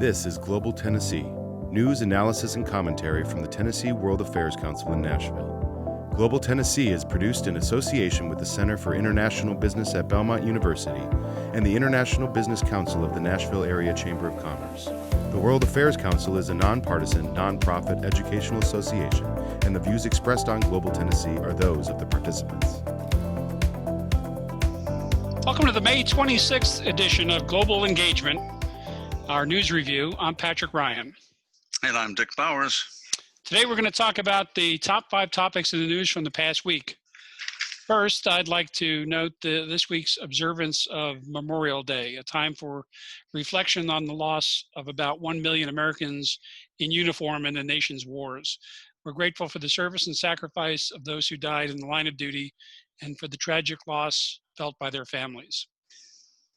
This is Global Tennessee, news, analysis, and commentary from the Tennessee World Affairs Council in Nashville. Global Tennessee is produced in association with the Center for International Business at Belmont University and the International Business Council of the Nashville Area Chamber of Commerce. The World Affairs Council is a nonpartisan, nonprofit educational association, and the views expressed on Global Tennessee are those of the participants. Welcome to the May 26th edition of Global Engagement, our news review. I'm Patrick Ryan. And I'm Dick Bowers. Today we're going to talk about the top 5 topics in the news from the past week. First, I'd like to note this week's observance of Memorial Day, a time for reflection on the loss of about 1 million Americans in uniform in the nation's wars. We're grateful for the service and sacrifice of those who died in the line of duty and for the tragic loss felt by their families.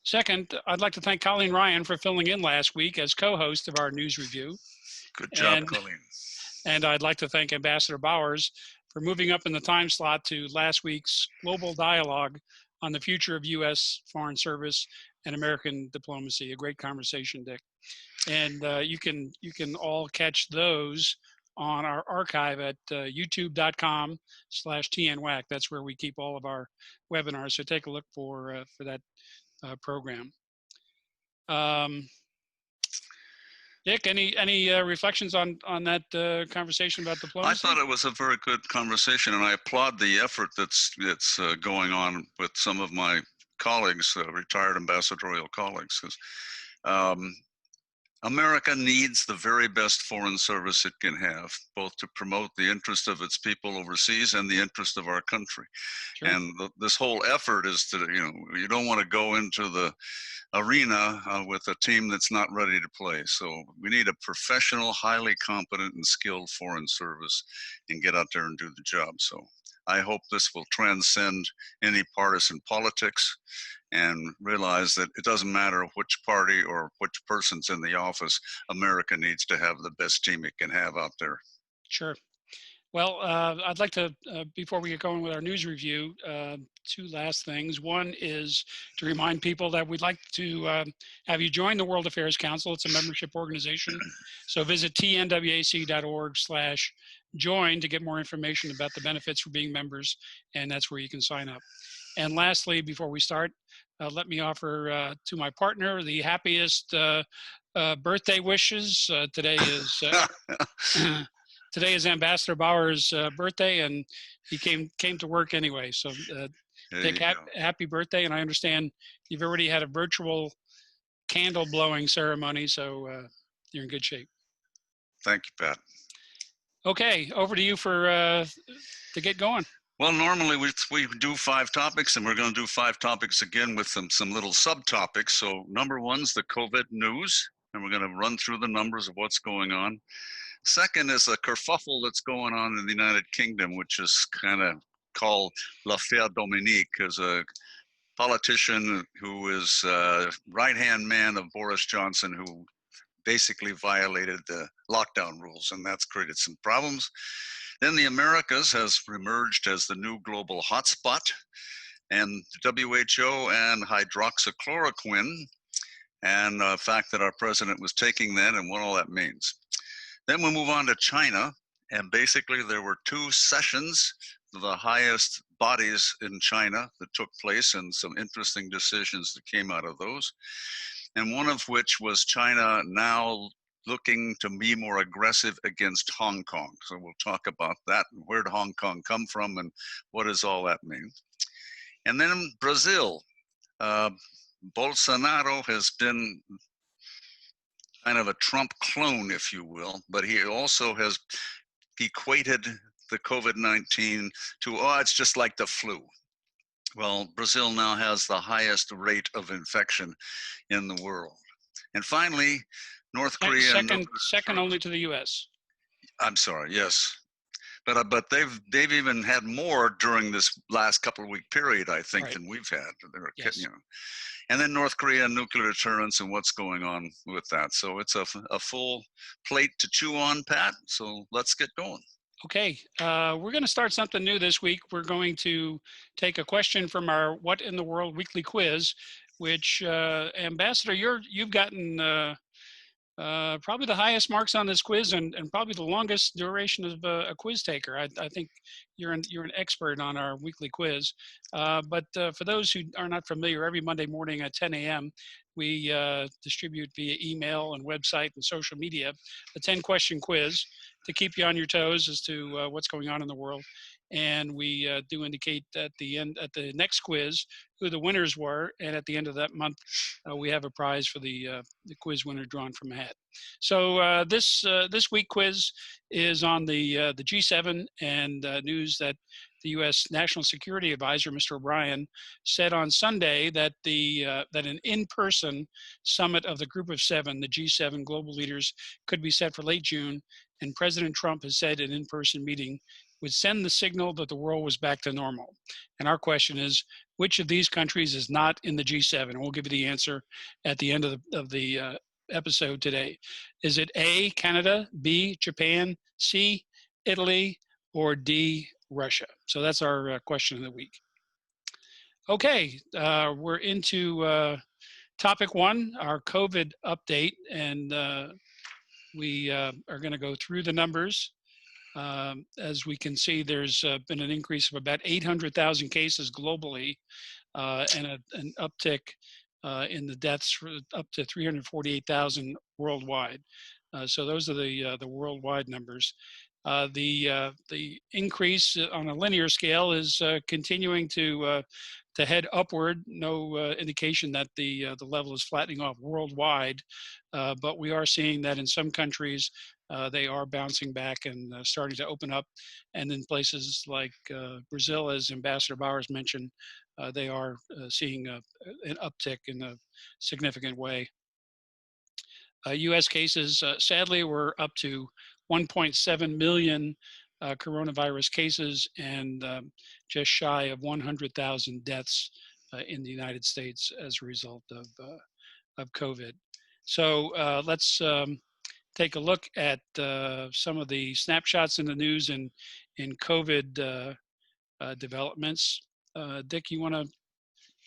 Second, I'd like to thank Colleen Ryan for filling in last week as co-host of our news review. Good job, Colleen. And I'd like to thank Ambassador Bowers for moving up in the time slot to last week's global dialogue on the future of U.S. foreign service and American diplomacy. A great conversation, Dick. And you can all catch those on our archive at youtube.com/TNWAC. That's where we keep all of our webinars. So take a look for that program. Dick, any reflections on that conversation about diplomacy? I thought it was a very good conversation, and I applaud the effort that's going on with some of my colleagues, retired ambassadorial colleagues. America needs the very best foreign service it can have, both to promote the interest of its people overseas and the interest of our country. Sure. And this whole effort is to, you don't want to go into the arena with a team that's not ready to play. So we need a professional, highly competent and skilled foreign service and get out there and do the job. So I hope this will transcend any partisan politics and realize that it doesn't matter which party or which person's in the office, America needs to have the best team it can have out there. Sure. Well, I'd like to, before we get going with our news review, 2 last things. One is to remind people that we'd like to have you join the World Affairs Council. It's a membership organization. So visit TNWAC.org/join to get more information about the benefits for being members, and that's where you can sign up. And lastly, before we start, let me offer to my partner the happiest birthday wishes. Today is Ambassador Bowers' birthday, and he came to work anyway. So, Dick, happy birthday! And I understand you've already had a virtual candle blowing ceremony, so you're in good shape. Thank you, Pat. Okay, over to you to get going. Well, normally we do 5 topics, and we're going to do 5 topics again with some little subtopics. So number 1's the COVID news, and we're going to run through the numbers of what's going on. Second is a kerfuffle that's going on in the United Kingdom, which is kind of called l'affaire Dominic, as a politician who is right-hand man of Boris Johnson, who basically violated the lockdown rules, and that's created some problems. Then the Americas has emerged as the new global hotspot, and WHO and hydroxychloroquine, and the fact that our president was taking that and what all that means. Then we move on to China, and basically there were 2 sessions of the highest bodies in China that took place, and some interesting decisions that came out of those. And one of which was China now looking to be more aggressive against Hong Kong. So we'll talk about that, and where did Hong Kong come from, and what does all that mean? And then Brazil. Bolsonaro has been kind of a Trump clone, if you will, but he also has equated the COVID-19 to, it's just like the flu. Well, Brazil now has the highest rate of infection in the world. And finally, North Korea. Second only to the U.S. I'm sorry, yes. But they've even had more during this last couple of week period, I think, than we've had. Yes. And then North Korea, nuclear deterrence, and what's going on with that. So it's a full plate to chew on, Pat. So let's get going. Okay, we're going to start something new this week. We're going to take a question from our What in the World weekly quiz, which Ambassador, you've gotten Probably the highest marks on this quiz, and probably the longest duration of a quiz taker. I think you're an expert on our weekly quiz. But for those who are not familiar, every Monday morning at 10 a.m., we distribute via email and website and social media a 10-question quiz to keep you on your toes as to what's going on in the world. And we do indicate at the next quiz who the winners were, and at the end of that month, we have a prize for the quiz winner drawn from a hat. So this week quiz is on the G7 and news that the U.S. National Security Advisor, Mr. O'Brien, said on Sunday that that an in-person summit of the Group of Seven, the G7 global leaders, could be set for late June, and President Trump has said an in-person meeting would send the signal that the world was back to normal. And our question is, which of these countries is not in the G7? And we'll give you the answer at the end of the episode today. Is it A, Canada, B, Japan, C, Italy, or D, Russia? So that's our question of the week. Okay, we're into topic one, our COVID update, and we are going to go through the numbers. As we can see, there's been an increase of about 800,000 cases globally, and an uptick in the deaths up to 348,000 worldwide. So those are the worldwide numbers. The increase on a linear scale is continuing to head upward. No indication that the level is flattening off worldwide, but we are seeing that in some countries they are bouncing back and starting to open up, and in places like Brazil, as Ambassador Bowers mentioned, they are seeing an uptick in a significant way. U.S. cases, sadly, were up to 1.7 million coronavirus cases and just shy of 100,000 deaths in the United States as a result of COVID. So let's take a look at some of the snapshots in the news in COVID developments. Dick, you want to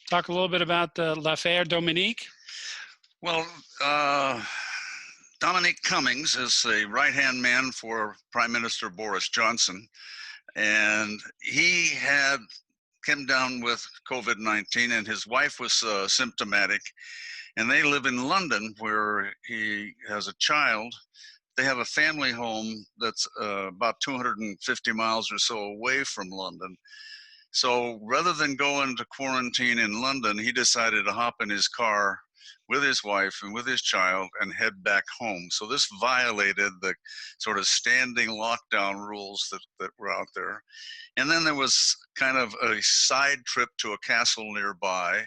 talk a little bit about l'affaire Dominic? Well, Dominic Cummings is a right-hand man for Prime Minister Boris Johnson, and he came down with COVID-19, and his wife was symptomatic, and they live in London where he has a child. They have a family home that's about 250 miles or so away from London. So rather than go into quarantine in London, he decided to hop in his car with his wife and with his child and head back home. So this violated the sort of standing lockdown rules that were out there. And then there was kind of a side trip to a castle nearby.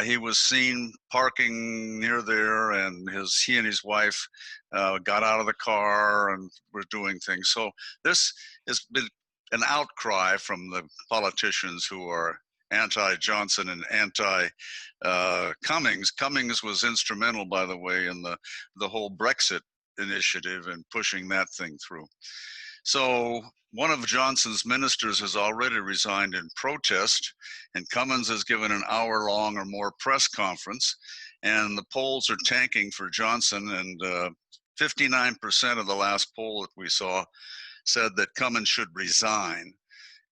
He was seen parking near there, and he and his wife got out of the car and were doing things. So this has been an outcry from the politicians who are anti-Johnson and anti-Cummings. Cummings was instrumental, by the way, in the whole Brexit initiative and pushing that thing through. So one of Johnson's ministers has already resigned in protest, and Cummings has given an hour-long or more press conference, and the polls are tanking for Johnson, and 59% of the last poll that we saw said that Cummings should resign,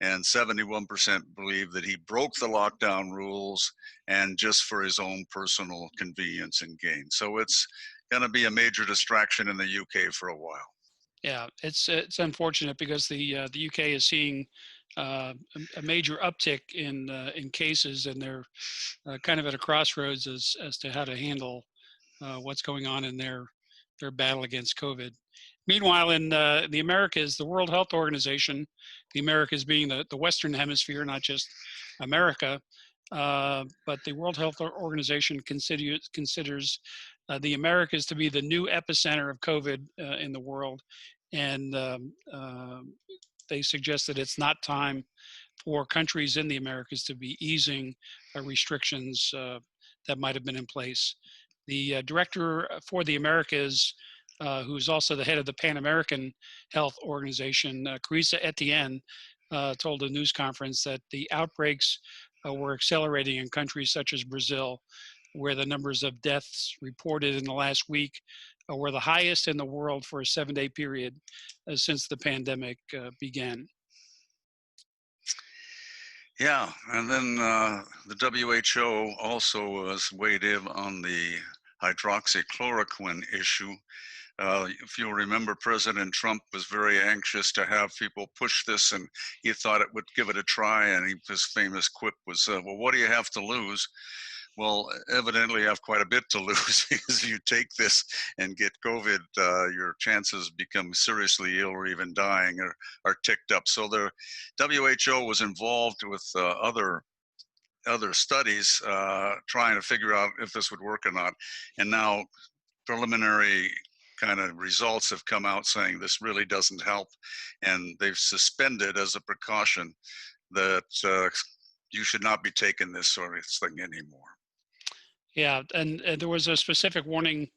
and 71% believe that he broke the lockdown rules and just for his own personal convenience and gain. So it's going to be a major distraction in the UK for a while. Yeah, it's unfortunate because the UK is seeing a major uptick in cases, and they're kind of at a crossroads as to how to handle what's going on in their battle against COVID. Meanwhile, in the Americas, the World Health Organization, the Americas being the Western Hemisphere, not just America, but the World Health Organization considers the Americas to be the new epicenter of COVID in the world. And they suggest that it's not time for countries in the Americas to be easing restrictions that might have been in place. The director for the Americas, who's also the head of the Pan American Health Organization, Carissa Etienne, told a news conference that the outbreaks were accelerating in countries such as Brazil, where the numbers of deaths reported in the last week were the highest in the world for a 7-day period since the pandemic began. Yeah, and then the WHO also was weighed in on the hydroxychloroquine issue. If you'll remember, President Trump was very anxious to have people push this, and he thought it would give it a try. And his famous quip was, well, what do you have to lose? Well, evidently you have quite a bit to lose, because if you take this and get COVID, your chances of becoming seriously ill or even dying are ticked up. So the WHO was involved with other studies trying to figure out if this would work or not. And now preliminary kind of results have come out saying this really doesn't help, and they've suspended as a precaution that you should not be taking this sort of thing anymore. Yeah, and there was a specific warning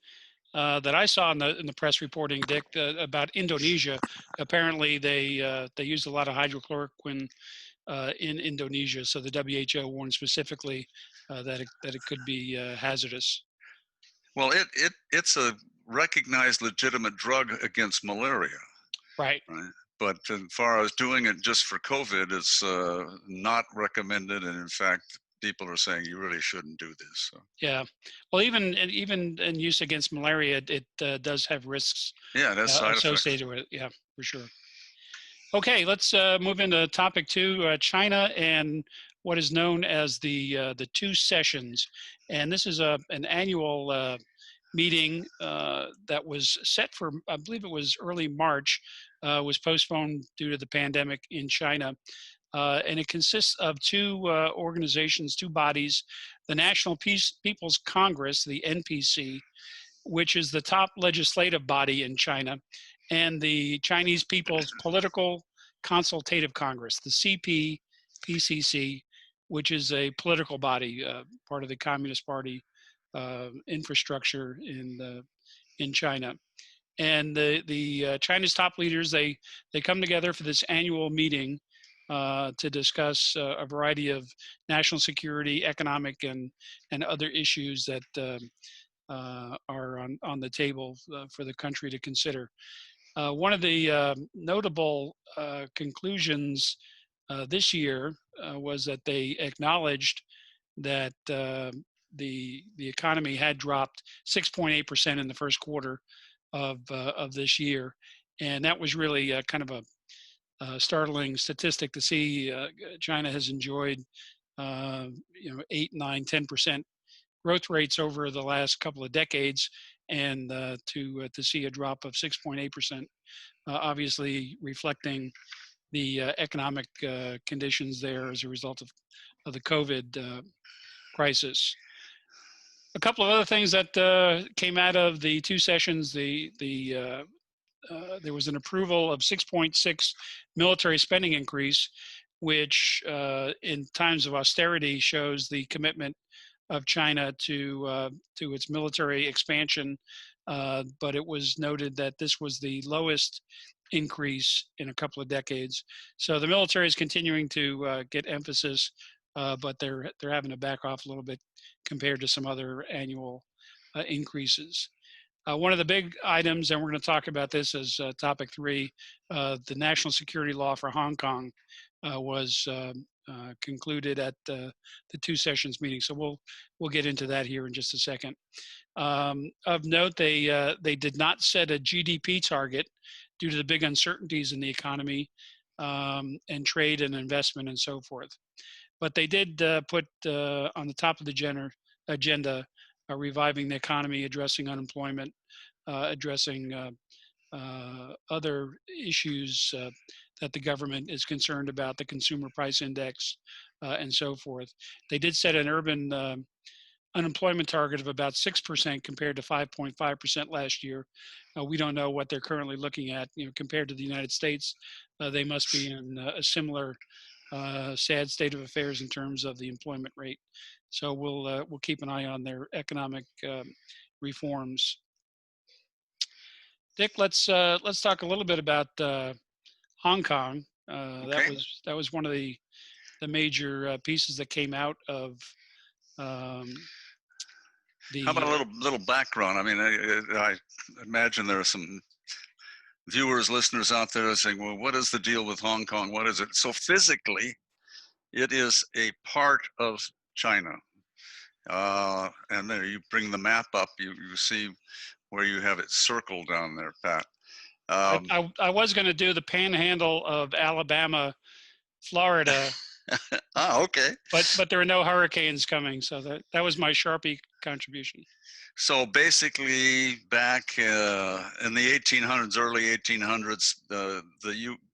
that I saw in the press reporting, Dick, about Indonesia. Apparently, they used a lot of hydrochloroquine in Indonesia, so the WHO warned specifically that it could be hazardous. Well, it's a recognized legitimate drug against malaria. Right. Right. But as far as doing it just for COVID, it's not recommended, and in fact, people are saying you really shouldn't do this. So. Yeah. Well, even in use against malaria, it does have risks. Yeah, that's side associated effects. with it. Yeah, for sure. Okay, let's move into topic 2, China and what is known as the 2 sessions. And this is an annual meeting that was set for, I believe it was early March, was postponed due to the pandemic in China. And it consists of 2 organizations, 2 bodies, the National People's Congress, the NPC, which is the top legislative body in China, and the Chinese People's Political Consultative Congress, the CPPCC, which is a political body, part of the Communist Party infrastructure in China. And the China's top leaders, they come together for this annual meeting to discuss a variety of national security, economic, and other issues that are on the table for the country to consider. One of the notable conclusions this year was that they acknowledged that the economy had dropped 6.8% in the first quarter of this year, and that was really kind of a startling statistic to see. China has enjoyed 8, 9, 10% growth rates over the last couple of decades, and to see a drop of 6.8%, obviously reflecting the economic conditions there as a result of the COVID crisis. A couple of other things that came out of the 2 sessions: there was an approval of 6.6 military spending increase, which in times of austerity shows the commitment of China to its military expansion, but it was noted that this was the lowest increase in a couple of decades. So the military is continuing to get emphasis, but they're having to back off a little bit compared to some other annual increases. One of the big items, and we're going to talk about this as topic 3, the national security law for Hong Kong was concluded at the 2 sessions meeting. So we'll get into that here in just a second. Of note, they did not set a GDP target due to the big uncertainties in the economy and trade and investment and so forth. But they did put on the top of the agenda reviving the economy, addressing unemployment, addressing other issues that the government is concerned about, the consumer price index, and so forth. They did set an urban unemployment target of about 6% compared to 5.5% last year. We don't know what they're currently looking at. Compared to the United States, they must be in a similar sad state of affairs in terms of the employment rate. So we'll keep an eye on their economic reforms. Dick, let's talk a little bit about Hong Kong. Okay. That was one of the major pieces that came out of How about a The little background? I mean, I imagine there are some viewers, listeners out there saying, well, what is the deal with Hong Kong? What is it? So physically, it is a part of China. And there you bring the map up, you see where you have it circled down there, Pat. I was going to do the panhandle of Alabama, Florida, Okay. but there are no hurricanes coming, so that was my Sharpie contribution. So basically, back in the 1800s, early 1800s,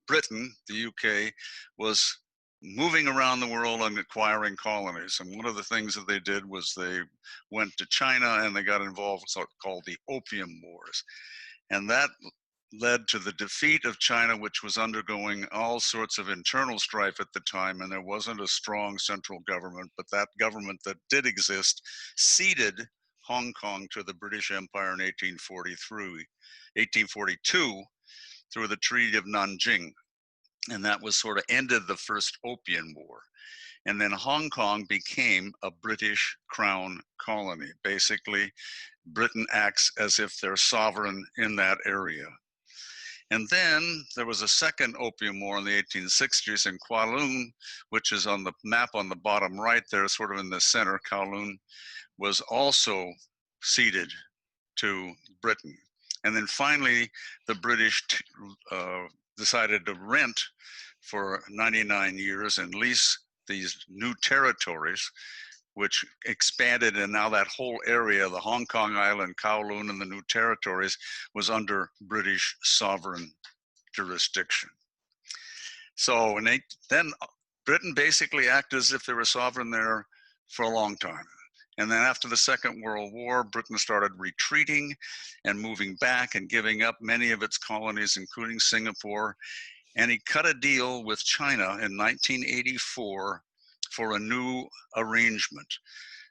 Britain, the UK, was moving around the world and acquiring colonies. And one of the things that they did was they went to China and they got involved with what's called the Opium Wars. And that led to the defeat of China, which was undergoing all sorts of internal strife at the time, and there wasn't a strong central government. But that government that did exist ceded Hong Kong to the British Empire in 1842 through the Treaty of Nanjing. And that was sort of ended the first Opium War. And then Hong Kong became a British crown colony. Basically, Britain acts as if they're sovereign in that area. And then there was a second Opium War in the 1860s in Kowloon, which is on the map on the bottom right there, sort of in the center. Kowloon was also ceded to Britain. And then finally, the British decided to rent for 99 years and lease these new territories, which expanded, and now that whole area, the Hong Kong Island, Kowloon, and the new territories was under British sovereign jurisdiction. So then Britain basically acted as if they were sovereign there for a long time. And then after the Second World War, Britain started retreating and moving back and giving up many of its colonies, including Singapore. And he cut a deal with China in 1984 for a new arrangement.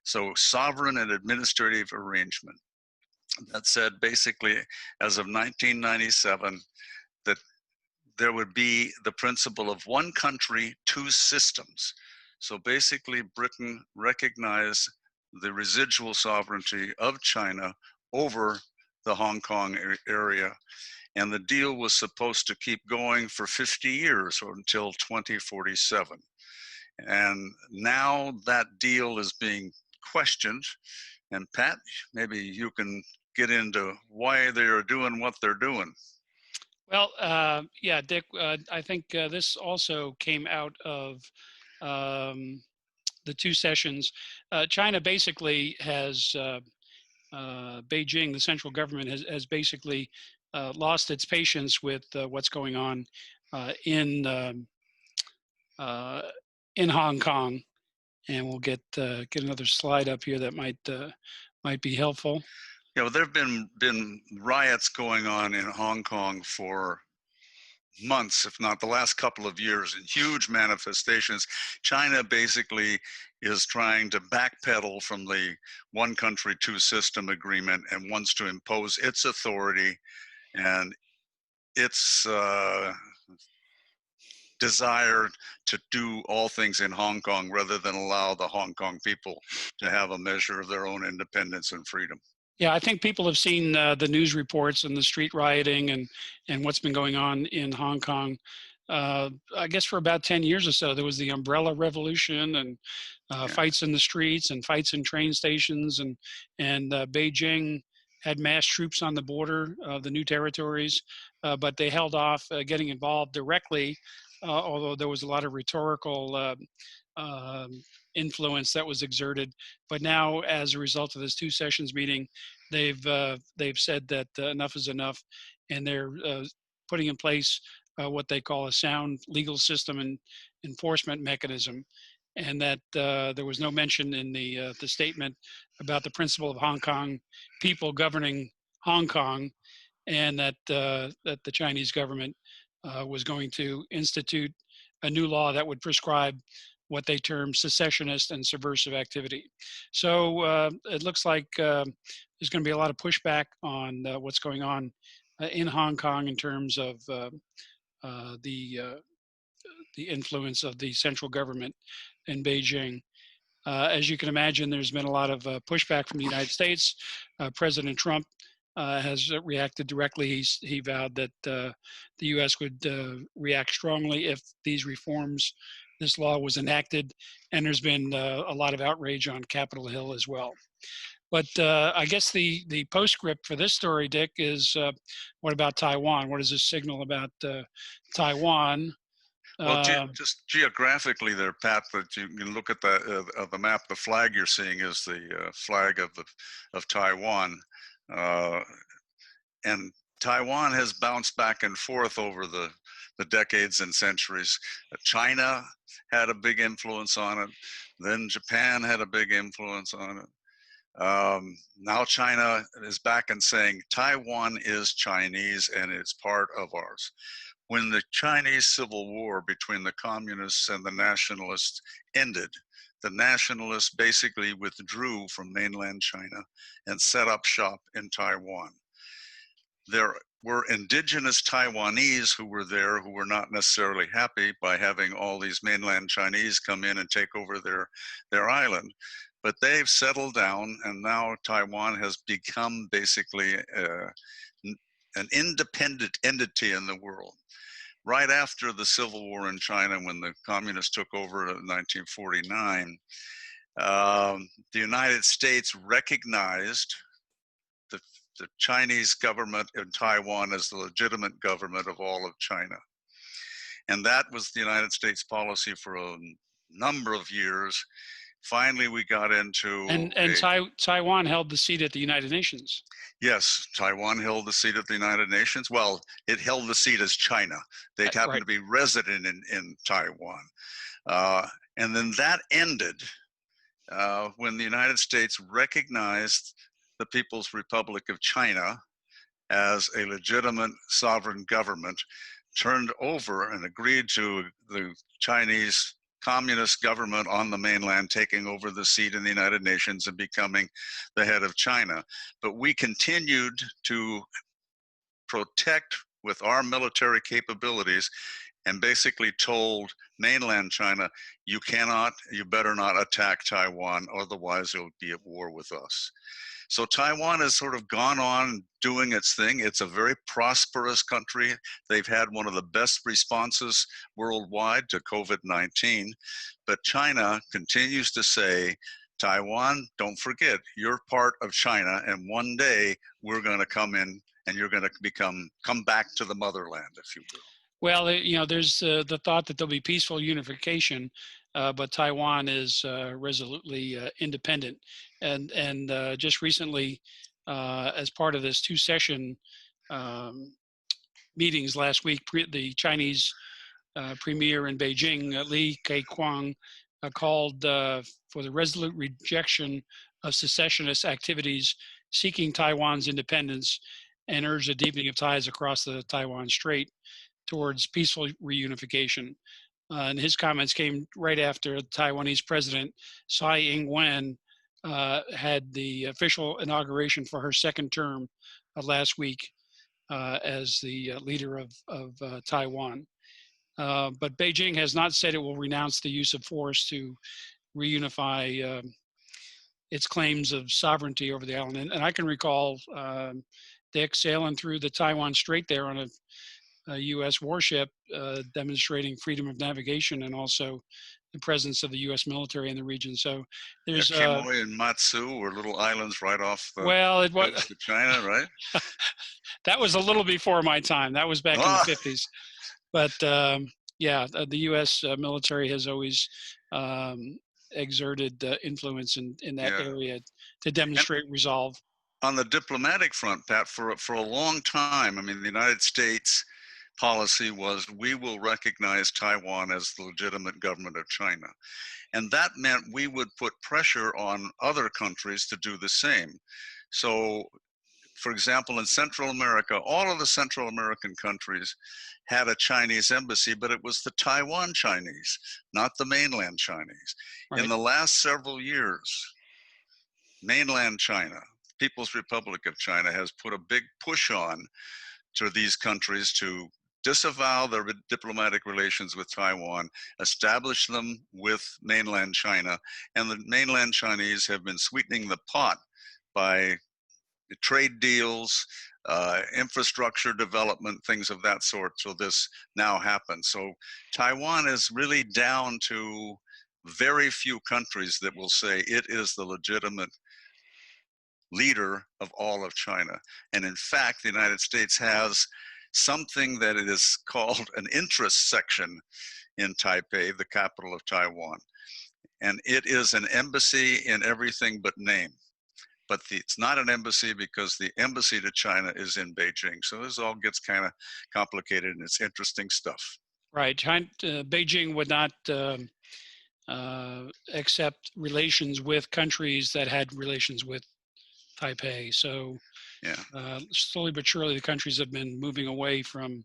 So sovereign and administrative arrangement that said basically as of 1997 that there would be the principle of one country, two systems. So basically Britain recognized the residual sovereignty of China over the Hong Kong area. And the deal was supposed to keep going for 50 years or until 2047. And now that deal is being questioned. And Pat, maybe you can get into why they are doing what they're doing. Well, yeah, Dick, I think this also came out of the two sessions. China basically has, Beijing, the central government has basically lost its patience with what's going on in Hong Kong, and we'll get another slide up here that might be helpful. Yeah, well, there have been riots going on in Hong Kong for months, if not the last couple of years, and huge manifestations. China basically is trying to backpedal from the one country, two system agreement and wants to impose its authority and its desire to do all things in Hong Kong rather than allow the Hong Kong people to have a measure of their own independence and freedom. Yeah, I think people have seen the news reports and the street rioting and what's been going on in Hong Kong. I guess for about 10 years or so, there was the Umbrella Revolution and fights in the streets and fights in train stations, and Beijing had mass troops on the border of the new territories, but they held off getting involved directly, although there was a lot of rhetorical influence that was exerted. But now, as a result of this two sessions meeting, they've said that enough is enough, and they're putting in place what they call a sound legal system and enforcement mechanism, and that there was no mention in the statement about the principle of Hong Kong people governing Hong Kong, and that that the Chinese government was going to institute a new law that would prescribe what they term secessionist and subversive activity. So it looks like there's going to be a lot of pushback on what's going on in Hong Kong in terms of the influence of the central government in Beijing. As you can imagine, there's been a lot of pushback from the United States. President Trump has reacted directly. He vowed that the U.S. would react strongly if this law was enacted, and there's been a lot of outrage on Capitol Hill as well. But I guess the postscript for this story, Dick, is what about Taiwan? What does this signal about Taiwan? Well, just geographically there, Pat, that you can look at the map. The flag you're seeing is the flag of Taiwan, and Taiwan has bounced back and forth over the decades and centuries. China had a big influence on it. Then Japan had a big influence on it. Now China is back and saying Taiwan is Chinese and it's part of ours. When the Chinese Civil War between the communists and the nationalists ended, the nationalists basically withdrew from mainland China and set up shop in Taiwan. There were indigenous Taiwanese who were there who were not necessarily happy by having all these mainland Chinese come in and take over their island. But they've settled down, and now Taiwan has become basically an independent entity in the world. Right after the Civil War in China, when the communists took over in 1949, the United States recognized the Chinese government in Taiwan as the legitimate government of all of China. And that was the United States policy for a number of years. Finally, we got into... Taiwan held the seat at the United Nations. Yes, Taiwan held the seat at the United Nations. Well, it held the seat as China. They happened to be resident in Taiwan. And then that ended when the United States recognized the People's Republic of China as a legitimate sovereign government, turned over and agreed to the Chinese communist government on the mainland taking over the seat in the United Nations and becoming the head of China. But we continued to protect with our military capabilities and basically told mainland China, you better not attack Taiwan, otherwise it'll be at war with us. So Taiwan has sort of gone on doing its thing. It's a very prosperous country. They've had one of the best responses worldwide to COVID-19. But China continues to say, Taiwan, don't forget, you're part of China, and one day we're going to come in and you're going to come back to the motherland, if you will. Well, there's the thought that there'll be peaceful unification, but Taiwan is resolutely independent. And just recently, as part of this two-session meetings last week, the Chinese premier in Beijing, Li Keqiang, called for the resolute rejection of secessionist activities seeking Taiwan's independence and urged a deepening of ties across the Taiwan Strait towards peaceful reunification. And his comments came right after Taiwanese President Tsai Ing-wen had the official inauguration for her second term last week as the leader of Taiwan. But Beijing has not said it will renounce the use of force to reunify its claims of sovereignty over the island. And I can recall Dick sailing through the Taiwan Strait there on a U.S. warship demonstrating freedom of navigation and also the presence of the U.S. military in the region. So there's Quemoy and Matsu were little islands right off the coast of China, right? That was a little before my time. That was back in the 50s. But yeah, the U.S. Military has always exerted influence in that area to demonstrate resolve. On the diplomatic front, Pat, for a long time, I mean, the United States policy was we will recognize Taiwan as the legitimate government of China. And that meant we would put pressure on other countries to do the same. So, for example, in Central America, all of the Central American countries had a Chinese embassy, but it was the Taiwan Chinese, not the mainland Chinese. Right. In the last several years, mainland China, People's Republic of China, has put a big push on to these countries to disavow their diplomatic relations with Taiwan, establish them with mainland China, and the mainland Chinese have been sweetening the pot by trade deals, infrastructure development, things of that sort. So this now happens. So Taiwan is really down to very few countries that will say it is the legitimate leader of all of China. And in fact, the United States has something that it is called an interest section in Taipei, the capital of Taiwan. And it is an embassy in everything but name. But it's not an embassy because the embassy to China is in Beijing. So this all gets kind of complicated, and it's interesting stuff. Right. Beijing would not accept relations with countries that had relations with Taipei. So yeah, slowly but surely, the countries have been moving away from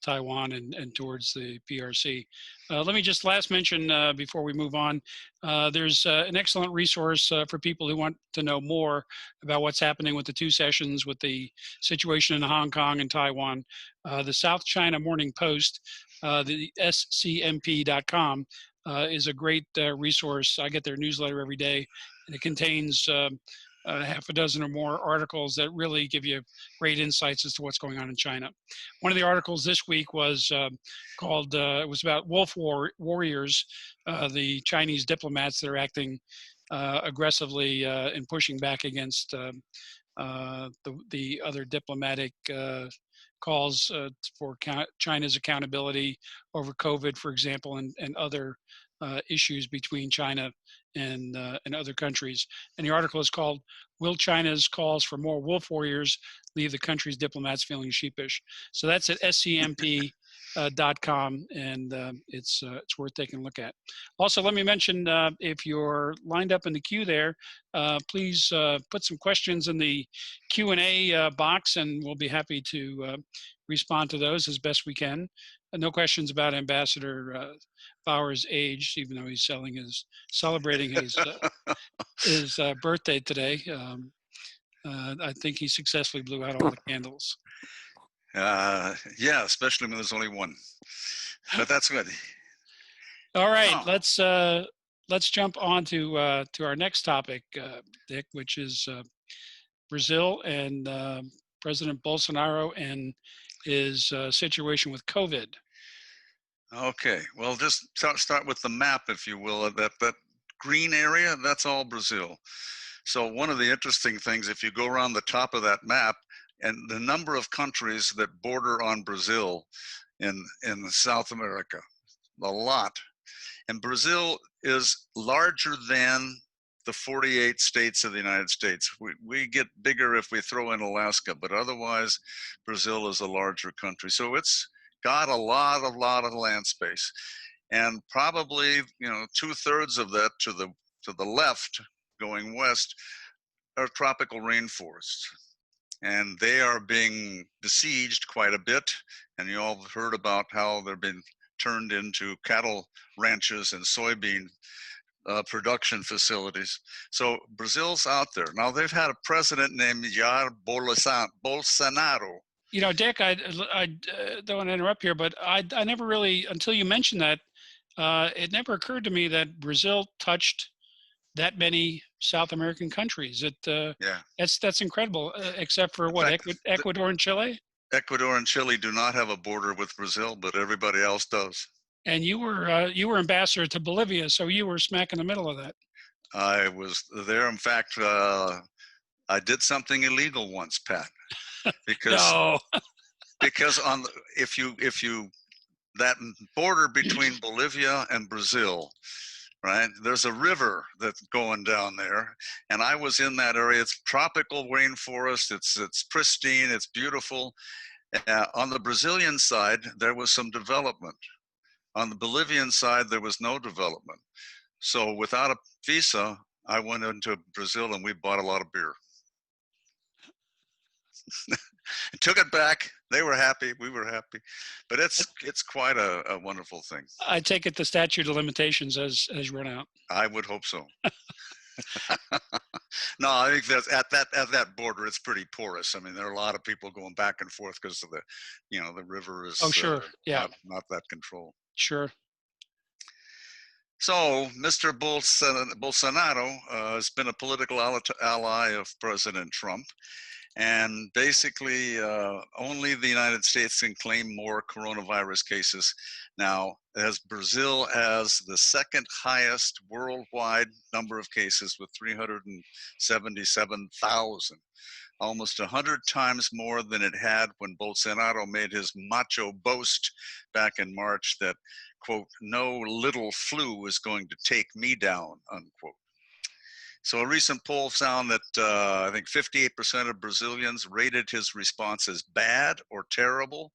Taiwan and towards the PRC. Let me just last mention before we move on, there's an excellent resource for people who want to know more about what's happening with the two sessions, with the situation in Hong Kong and Taiwan. The South China Morning Post, the scmp.com, is a great resource. I get their newsletter every day, and it contains half a dozen or more articles that really give you great insights as to what's going on in China. One of the articles this week was called, it was about wolf warriors, the Chinese diplomats that are acting aggressively and pushing back against the other diplomatic calls for China's accountability over COVID, for example, and other issues between China and other countries. And the article is called, "Will China's Calls for More Wolf Warriors Leave the Country's Diplomats Feeling Sheepish?" So that's at scmp.com, and it's worth taking a look at. Also, let me mention, if you're lined up in the queue there, please put some questions in the Q&A box, and we'll be happy to respond to those as best we can. No questions about Ambassador Bowers' age, even though he's celebrating his birthday today. I think he successfully blew out all the candles. Yeah, especially when there's only one. But that's good. All right, let's jump on to our next topic, Dick, which is Brazil and President Bolsonaro and his situation with COVID. Okay, well, just start with the map, if you will. That green area, that's all Brazil. So one of the interesting things, if you go around the top of that map, and the number of countries that border on Brazil in South America, a lot. And Brazil is larger than the 48 states of the United States. We get bigger if we throw in Alaska, but otherwise Brazil is a larger country. So it's got a lot of land space. And probably, 2/3 of that to the left going west are tropical rainforests. And they are being besieged quite a bit. And you all have heard about how they've been turned into cattle ranches and soybean production facilities. So Brazil's out there. Now they've had a president named Jair Bolsonaro. Dick, I don't want to interrupt here, but I never really, until you mentioned that, it never occurred to me that Brazil touched that many South American countries. That's incredible, except for what, Ecuador and Chile? Ecuador and Chile do not have a border with Brazil, but everybody else does. And you were ambassador to Bolivia, so you were smack in the middle of that. I was there. In fact, I did something illegal once, Pat, because no. because if you that border between Bolivia and Brazil, right? There's a river that's going down there, and I was in that area. It's tropical rainforest. It's pristine. It's beautiful. On the Brazilian side, there was some development. On the Bolivian side, there was no development. So without a visa, I went into Brazil and we bought a lot of beer. Took it back. They were happy. We were happy. But it's quite a wonderful thing. I take it the statute of limitations has run out. I would hope so. No, I think that's at that border, it's pretty porous. I mean, there are a lot of people going back and forth because of the river is Oh, sure. Yeah, not that control. sure. So, Mr. Bolsonaro has been a political ally of President Trump. And basically, only the United States can claim more coronavirus cases now, as Brazil has the second highest worldwide number of cases with 377,000, almost 100 times more than it had when Bolsonaro made his macho boast back in March that, quote, no little flu is going to take me down, unquote. So a recent poll found that I think 58% of Brazilians rated his response as bad or terrible,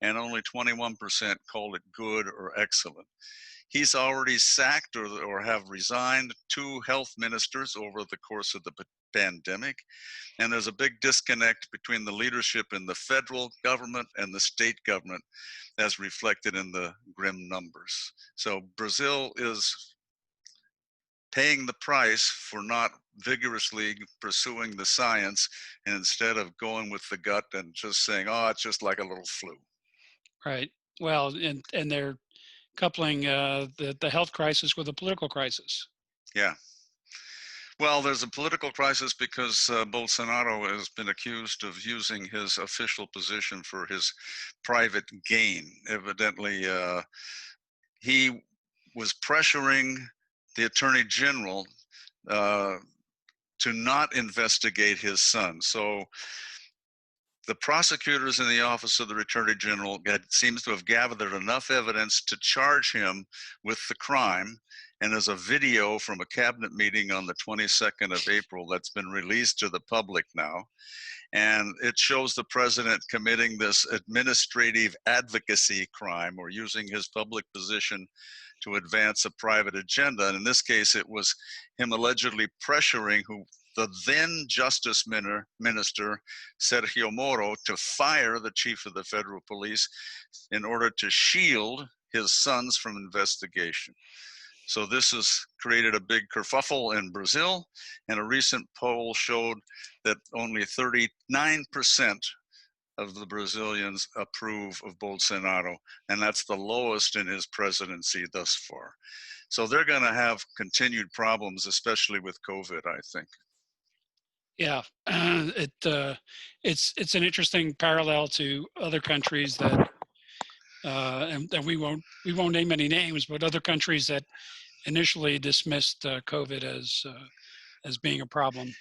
and only 21% called it good or excellent. He's already sacked or have resigned 2 health ministers over the course of the pandemic, and there's a big disconnect between the leadership in the federal government and the state government, as reflected in the grim numbers. So Brazil is paying the price for not vigorously pursuing the science, and instead of going with the gut and just saying, oh, it's just like a little flu. Right. Well, and they're coupling the health crisis with a political crisis. Yeah. Well, there's a political crisis because Bolsonaro has been accused of using his official position for his private gain. Evidently, he was pressuring the Attorney General to not investigate his son. So the prosecutors in the Office of the Attorney General seems to have gathered enough evidence to charge him with the crime. And there's a video from a cabinet meeting on the 22nd of April that's been released to the public now. And it shows the president committing this administrative advocacy crime, or using his public position to advance a private agenda. And in this case, it was him allegedly pressuring the then Justice Minister, Sergio Moro, to fire the chief of the federal police in order to shield his sons from investigation. So this has created a big kerfuffle in Brazil, and a recent poll showed that only 39% of the Brazilians approve of Bolsonaro, and that's the lowest in his presidency thus far. So they're going to have continued problems, especially with COVID, I think. Yeah, it's an interesting parallel to other countries that, and we won't name any names, but other countries that initially dismissed COVID as being a problem.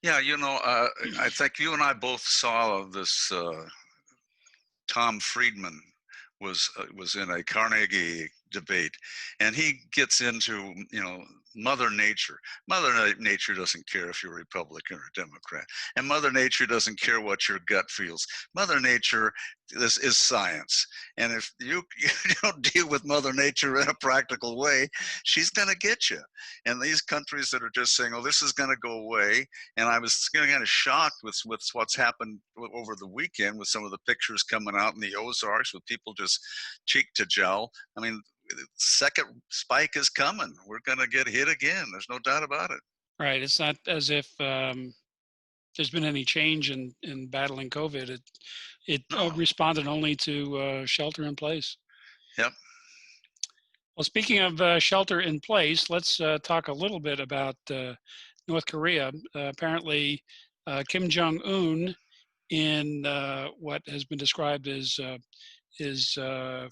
Yeah, I think you and I both saw this. Tom Friedman was in a Carnegie debate, and he gets into Mother Nature. Mother Nature doesn't care if you're a Republican or a Democrat, and Mother Nature doesn't care what your gut feels. Mother Nature is science, and if you don't deal with Mother Nature in a practical way, she's going to get you. And these countries that are just saying, "Oh, this is going to go away," and I was kind of shocked with what's happened over the weekend with some of the pictures coming out in the Ozarks with people just cheek to jowl. I mean, second spike is coming. We're going to get hit again. There's no doubt about it. Right. It's not as if there's been any change in battling COVID. It No. responded only to shelter in place. Yep. Well, speaking of shelter in place, let's talk a little bit about North Korea. Apparently, Kim Jong-un, in what has been described as his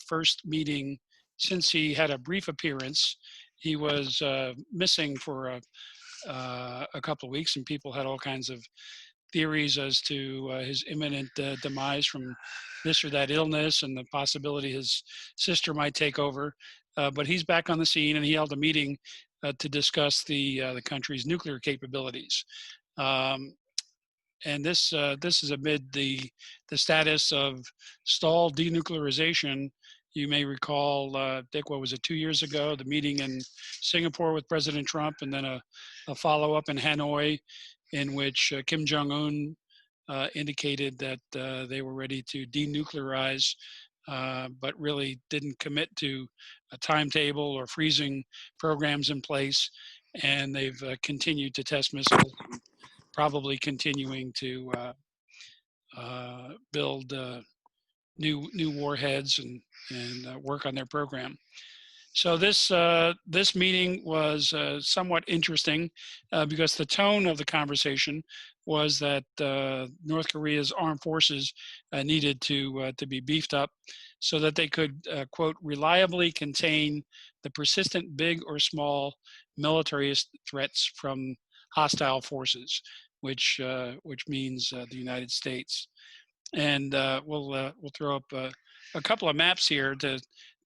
first meeting since he had a brief appearance. He was missing for a couple of weeks, and people had all kinds of theories as to his imminent demise from this or that illness, and the possibility his sister might take over. But he's back on the scene, and he held a meeting to discuss the country's nuclear capabilities. And this is amid the status of stalled denuclearization. You may recall, Dick, what was it, 2 years ago, the meeting in Singapore with President Trump, and then a follow-up in Hanoi in which Kim Jong-un indicated that they were ready to denuclearize, but really didn't commit to a timetable or freezing programs in place. and they've continued to test missiles, probably continuing to build new warheads and work on their program. So this meeting was somewhat interesting because the tone of the conversation was that North Korea's armed forces needed to be beefed up so that they could, quote, reliably contain the persistent big or small military threats from hostile forces, which means the United States. And we'll throw up a couple of maps here to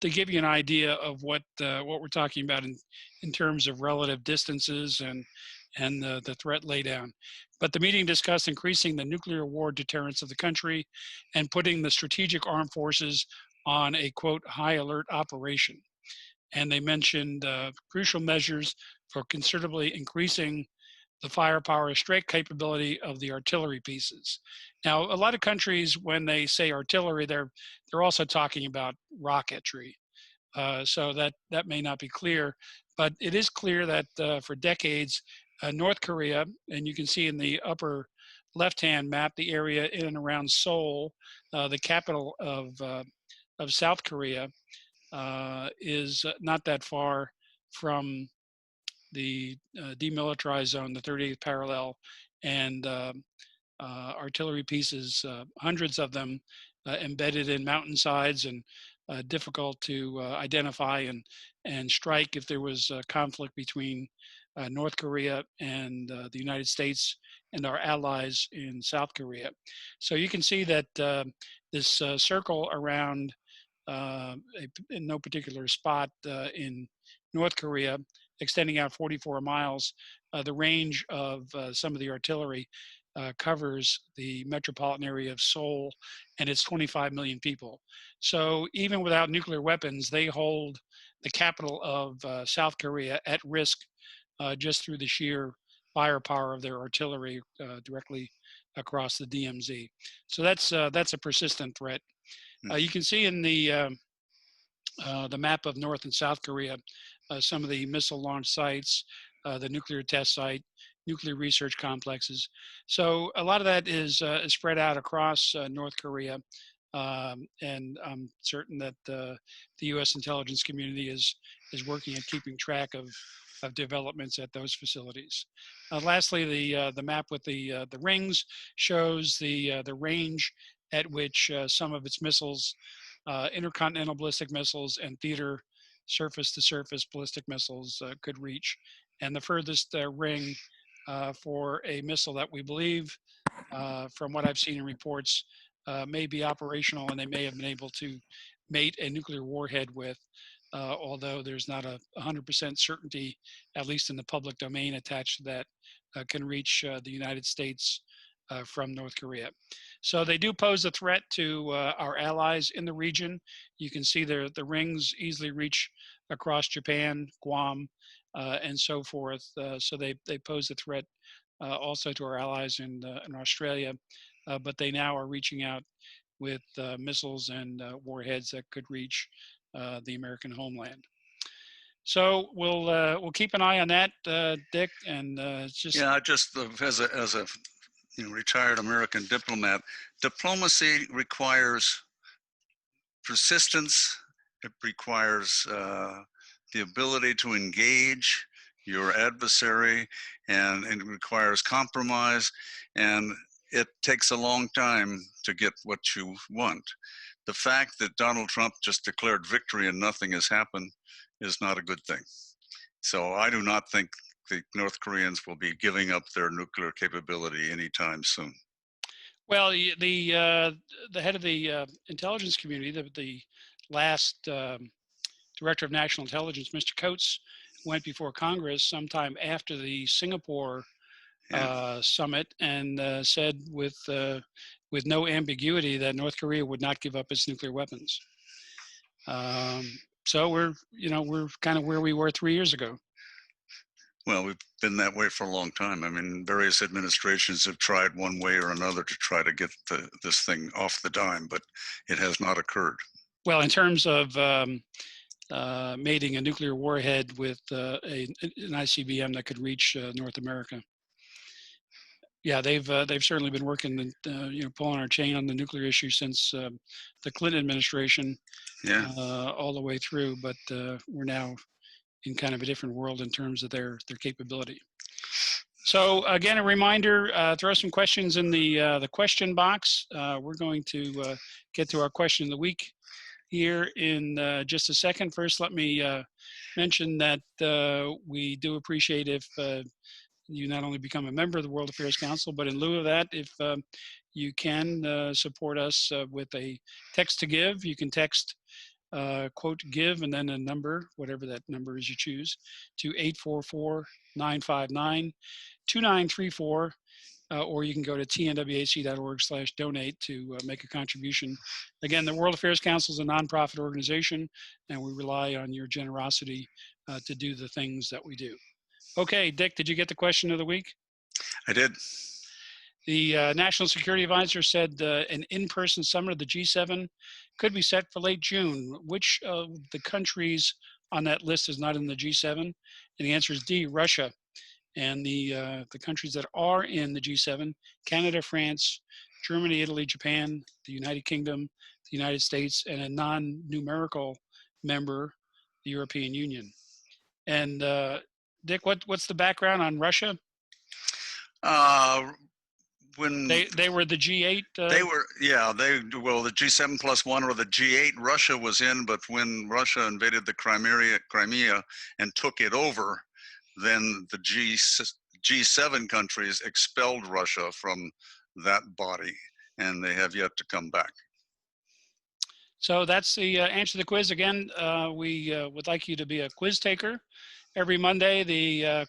give you an idea of what we're talking about in terms of relative distances and the threat laydown. But the meeting discussed increasing the nuclear war deterrence of the country and putting the strategic armed forces on a, quote, high alert operation. And they mentioned crucial measures for considerably increasing the firepower strike capability of the artillery pieces. Now, a lot of countries, when they say artillery, they're also talking about rocketry. So that may not be clear, but it is clear that for decades, North Korea, and you can see in the upper left-hand map, the area in and around Seoul, the capital of South Korea, is not that far from the demilitarized zone, the 38th parallel, and artillery pieces, hundreds of them embedded in mountainsides and difficult to identify and strike if there was a conflict between North Korea and the United States and our allies in South Korea. So you can see that this circle around in no particular spot in North Korea, extending out 44 miles, the range of some of the artillery covers the metropolitan area of Seoul, and it's 25 million people. So even without nuclear weapons, they hold the capital of South Korea at risk just through the sheer firepower of their artillery directly across the DMZ. So that's a persistent threat. You can see in the map of North and South Korea some of the missile launch sites, the nuclear test site, nuclear research complexes. So a lot of that is spread out across North Korea, and I'm certain that the U.S. intelligence community is working at keeping track of developments at those facilities. Lastly, the map with the rings shows the range at which some of its missiles, intercontinental ballistic missiles, and theater surface-to-surface ballistic missiles could reach. And the furthest ring for a missile that we believe, from what I've seen in reports, may be operational and they may have been able to mate a nuclear warhead with, although there's not a 100% certainty, at least in the public domain attached to that, can reach the United States from North Korea. So they do pose a threat to our allies in the region. You can see the rings easily reach across Japan, Guam, and so forth. So they pose a threat also to our allies in Australia, but they now are reaching out with missiles and warheads that could reach the American homeland. So we'll keep an eye on that, Dick, and just as a retired American diplomat, diplomacy requires persistence. It requires the ability to engage your adversary, and it requires compromise, and it takes a long time to get what you want. The fact that Donald Trump just declared victory and nothing has happened is not a good thing. So I do not think the North Koreans will be giving up their nuclear capability anytime soon. Well, the head of the intelligence community, the last director of national intelligence, Mr. Coates, went before Congress sometime after the Singapore summit and said with no ambiguity that North Korea would not give up its nuclear weapons. So we're kind of where we were 3 years ago. Well, we've been that way for a long time. I mean, various administrations have tried one way or another to try to get this thing off the dime, but it has not occurred. Well, in terms of mating a nuclear warhead with an ICBM that could reach North America. Yeah, they've certainly been working, pulling our chain on the nuclear issue since the Clinton administration, Yeah. all the way through. But we're now in kind of a different world in terms of their capability. So again, a reminder: throw some questions in the question box. We're going to get to our question of the week here in just a second. First, let me mention that we do appreciate if you not only become a member of the World Affairs Council, but in lieu of that, if you can support us with a text to give, you can text quote give and then a number, whatever that number is you choose, to 844-959-2934. Or you can go to tnwac.org/donate to make a contribution. Again, the World Affairs Council is a nonprofit organization, and we rely on your generosity to do the things that we do. Okay, Dick, did you get the question of the week? I did. The National Security Advisor said an in-person summit of the G7 could be set for late June. Which of the countries on that list is not in the G7? And the answer is D, Russia. And the countries that are in the G7, Canada, France, Germany, Italy, Japan, the United Kingdom, the United States, and a non-numerical member, the European Union. And Dick, what's the background on Russia? When they were the G8. They were, yeah. The G7+1 or the G8. Russia was in, but when Russia invaded the Crimea and took it over, then the G7 countries expelled Russia from that body, and they have yet to come back. So that's the answer to the quiz. Again, we would like you to be a quiz taker. Every Monday, the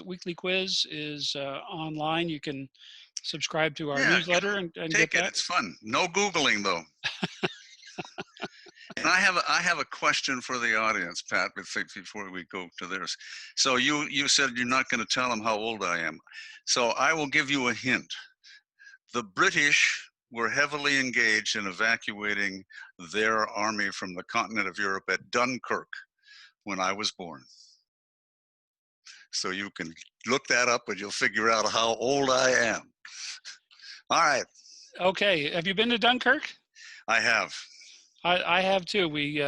weekly quiz is online. You can subscribe to our newsletter and take get that. It's fun. No Googling, though. And I have a question for the audience, Pat, before we go to theirs. So you said you're not going to tell them how old I am. So I will give you a hint. The British were heavily engaged in evacuating their army from the continent of Europe at Dunkirk when I was born. So you can look that up and you'll figure out how old I am. All right. Okay. Have you been to Dunkirk? I have. I have too. We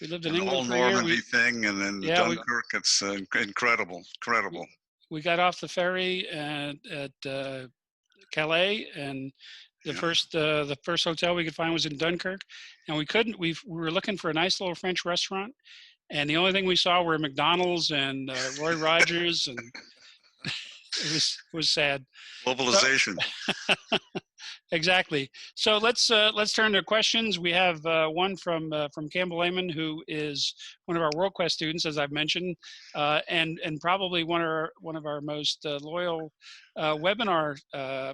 lived in England for a year. The whole Normandy thing, and then Dunkirk. It's incredible. We got off the ferry at Calais, and the first hotel we could find was in Dunkirk, and we were looking for a nice little French restaurant, and the only thing we saw were McDonald's and Roy Rogers, and it was sad. Globalization. Exactly. So let's turn to questions. We have one from Campbell Lehman, who is one of our WorldQuest students, as I've mentioned, and probably one of our most loyal webinar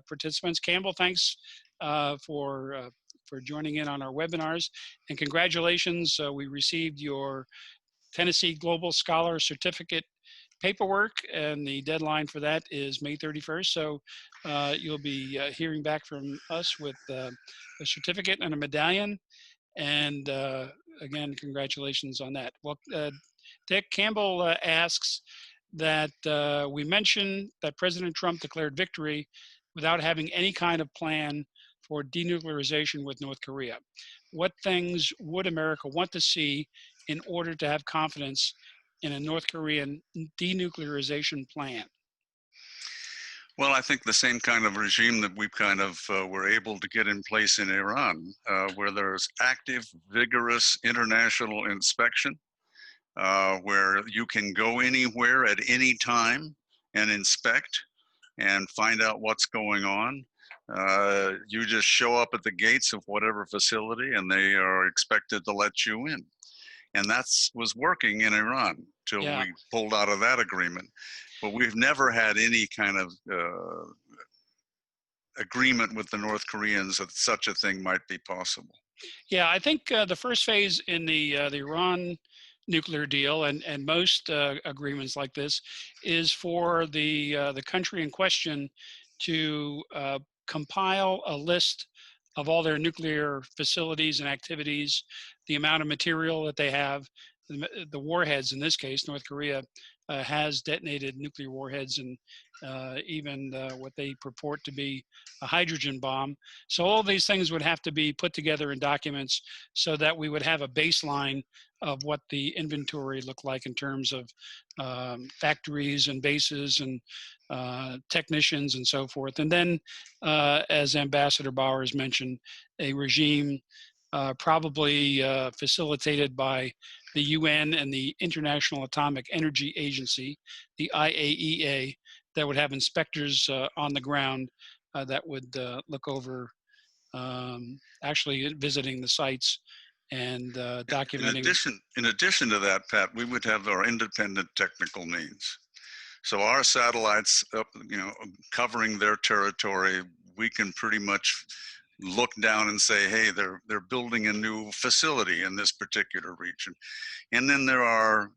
participants. Campbell, thanks for joining in on our webinars, and congratulations. We received your Tennessee Global Scholar Certificate paperwork, and the deadline for that is May 31st. So you'll be hearing back from us with a certificate and a medallion. And again, congratulations on that. Well, Dick, Campbell asks that we mention that President Trump declared victory without having any kind of plan for denuclearization with North Korea. What things would America want to see in order to have confidence in a North Korean denuclearization plan? Well, I think the same kind of regime that we kind of were able to get in place in Iran, where there's active, vigorous international inspection, where you can go anywhere at any time and inspect and find out what's going on. You just show up at the gates of whatever facility and they are expected to let you in. And that was working in Iran till we pulled out of that agreement. But we've never had any kind of agreement with the North Koreans that such a thing might be possible. Yeah, I think the first phase in the Iran nuclear deal and most agreements like this is for the country in question to compile a list of all their nuclear facilities and activities, the amount of material that they have, the warheads in this case. North Korea has detonated nuclear warheads and even what they purport to be a hydrogen bomb. So all these things would have to be put together in documents so that we would have a baseline of what the inventory looked like in terms of factories and bases and technicians and so forth. And then, as Ambassador Bowers mentioned, a regime probably facilitated by the UN and the International Atomic Energy Agency, the IAEA, that would have inspectors on the ground that would look over actually visiting the sites and documenting. In addition to that, Pat, we would have our independent technical means. So our satellites, covering their territory, we can pretty much look down and say, hey, they're building a new facility in this particular region. And then there are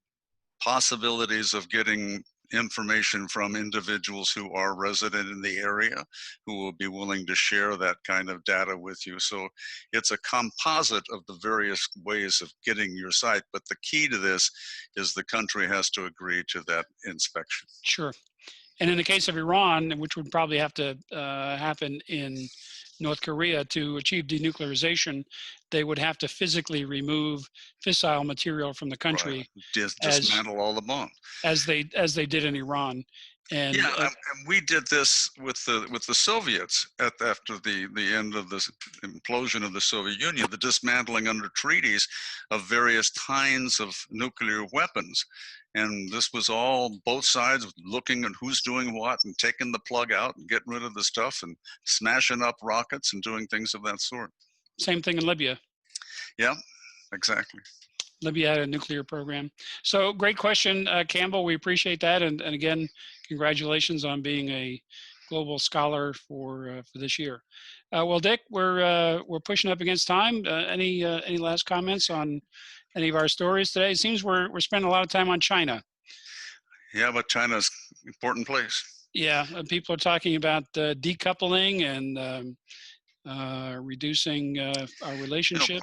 possibilities of getting information from individuals who are resident in the area, who will be willing to share that kind of data with you. So it's a composite of the various ways of getting your site, but the key to this is the country has to agree to that inspection. Sure. And in the case of Iran, which would probably have to happen in North Korea to achieve denuclearization, they would have to physically remove fissile material from the country. Right. Dismantle all the bombs. As they did in Iran. And yeah, and we did this with the Soviets after the end of the implosion of the Soviet Union, the dismantling under treaties of various kinds of nuclear weapons. And this was all both sides looking at who's doing what and taking the plug out and getting rid of the stuff and smashing up rockets and doing things of that sort. Same thing in Libya. Yeah, exactly. Libya had a nuclear program. So great question, Campbell. We appreciate that. And again, congratulations on being a global scholar for this year. Well, Dick, we're pushing up against time. Any last comments on any of our stories today? It seems we're spending a lot of time on China. Yeah, but China's an important place. Yeah, people are talking about decoupling and reducing our relationship.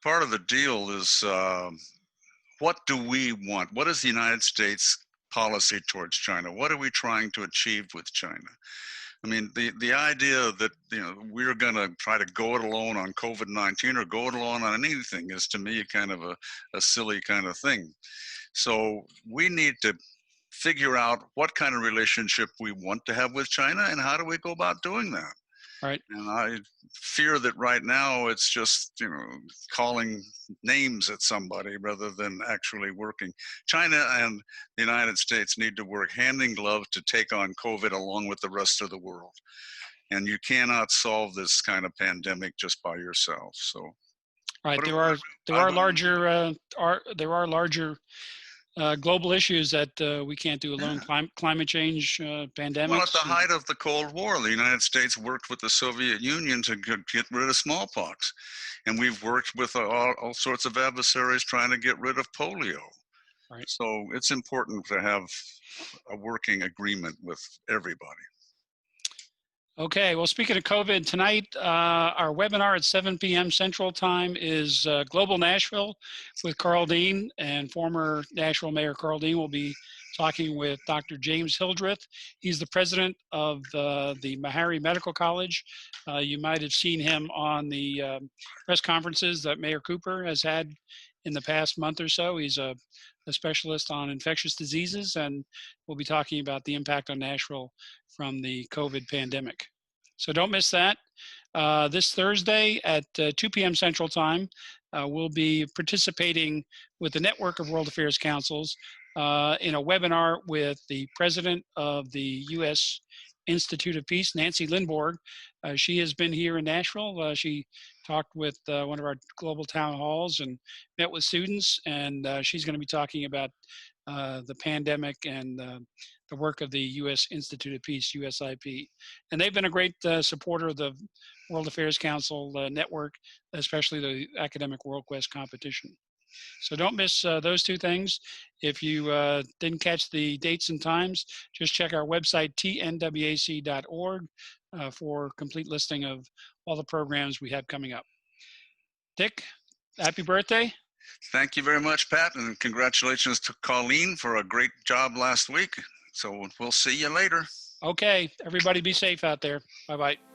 Part of the deal is what do we want? What is the United States policy towards China? What are we trying to achieve with China? I mean, the idea that we're going to try to go it alone on COVID-19 or go it alone on anything is, to me, kind of a silly kind of thing. So we need to figure out what kind of relationship we want to have with China and how do we go about doing that. Right. And I fear that right now it's just, calling names at somebody rather than actually working. China and the United States need to work hand in glove to take on COVID along with the rest of the world. And you cannot solve this kind of pandemic just by yourself. So, right. There are larger global issues that we can't do alone. Yeah. Climate change, pandemics. Well, at the height of the Cold War, the United States worked with the Soviet Union to get rid of smallpox. And we've worked with all sorts of adversaries trying to get rid of polio. Right. So it's important to have a working agreement with everybody. Okay, well, speaking of COVID, tonight, our webinar at 7 p.m. Central Time is Global Nashville with Carl Dean, and former Nashville Mayor Carl Dean will be talking with Dr. James Hildreth. He's the president of the Meharry Medical College. You might have seen him on the press conferences that Mayor Cooper has had in the past month or so. He's a specialist on infectious diseases, and we'll be talking about the impact on Nashville from the COVID pandemic. So don't miss that. This Thursday at 2 p.m. Central Time, we'll be participating with the Network of World Affairs Councils in a webinar with the president of the U.S. Institute of Peace, Nancy Lindborg. She has been here in Nashville. She talked with one of our global town halls and met with students, and she's going to be talking about the pandemic and the work of the U.S. Institute of Peace, USIP. And they've been a great supporter of the World Affairs Council network, especially the Academic World Quest competition. So don't miss those two things. If you didn't catch the dates and times, just check our website, tnwac.org, for a complete listing of all the programs we have coming up. Dick, happy birthday. Thank you very much, Pat, and congratulations to Colleen for a great job last week. So we'll see you later. Okay, everybody be safe out there. Bye-bye.